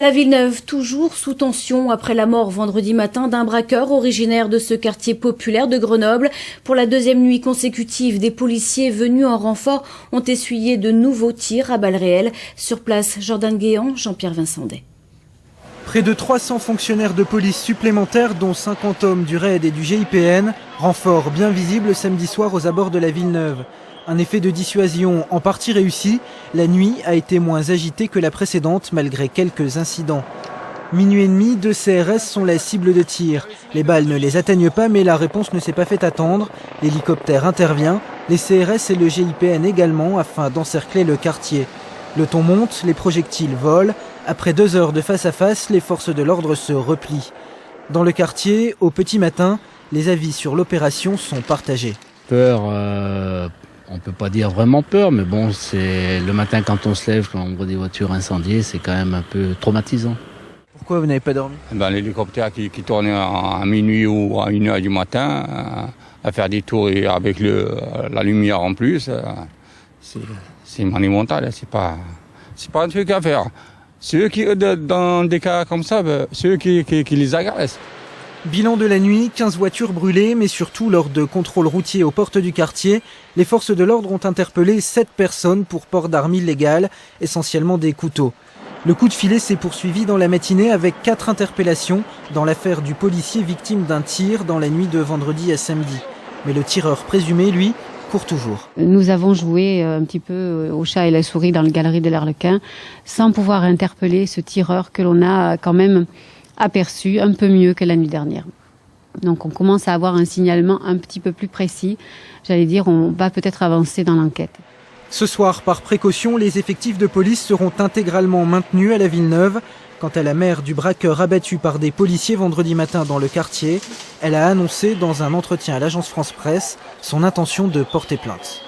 La Villeneuve, toujours sous tension après la mort vendredi matin d'un braqueur originaire de ce quartier populaire de Grenoble. Pour la deuxième nuit consécutive, des policiers venus en renfort ont essuyé de nouveaux tirs à balles réelles. Sur place, Jordan Guéant, Jean-Pierre Vincendet. Près de 300 fonctionnaires de police supplémentaires, dont 50 hommes du RAID et du GIPN, renfort bien visible samedi soir aux abords de la Villeneuve. Un effet de dissuasion en partie réussi, la nuit a été moins agitée que la précédente malgré quelques incidents. Minuit et demi, 2 CRS sont la cible de tir. Les balles ne les atteignent pas mais la réponse ne s'est pas fait attendre. L'hélicoptère intervient, les CRS et le GIPN également afin d'encercler le quartier. Le ton monte, les projectiles volent. Après 2 heures de face à face, les forces de l'ordre se replient. Dans le quartier, au petit matin, les avis sur l'opération sont partagés. Peur, on peut pas dire vraiment peur, mais bon, c'est le matin quand on se lève, quand on voit des voitures incendiées, c'est quand même un peu traumatisant. Pourquoi vous n'avez pas dormi? L'hélicoptère qui tourne à minuit ou à 1h du matin, à faire des tours et avec la lumière en plus, c'est monumental, c'est pas un truc à faire. Ceux qui, dans des cas comme ça, ceux qui les agressent. Bilan de la nuit, 15 voitures brûlées, mais surtout lors de contrôles routiers aux portes du quartier, les forces de l'ordre ont interpellé 7 personnes pour port d'armes illégales, essentiellement des couteaux. Le coup de filet s'est poursuivi dans la matinée avec 4 interpellations dans l'affaire du policier victime d'un tir dans la nuit de vendredi à samedi. Mais le tireur présumé, lui, court toujours. Nous avons joué un petit peu au chat et la souris dans la galerie de l'Arlequin sans pouvoir interpeller ce tireur que l'on a quand même aperçu un peu mieux que la nuit dernière. Donc on commence à avoir un signalement un petit peu plus précis. J'allais dire, on va peut-être avancer dans l'enquête. Ce soir, par précaution, les effectifs de police seront intégralement maintenus à la Villeneuve. Quant à la mère du braqueur abattu par des policiers vendredi matin dans le quartier, elle a annoncé dans un entretien à l'agence France Presse son intention de porter plainte.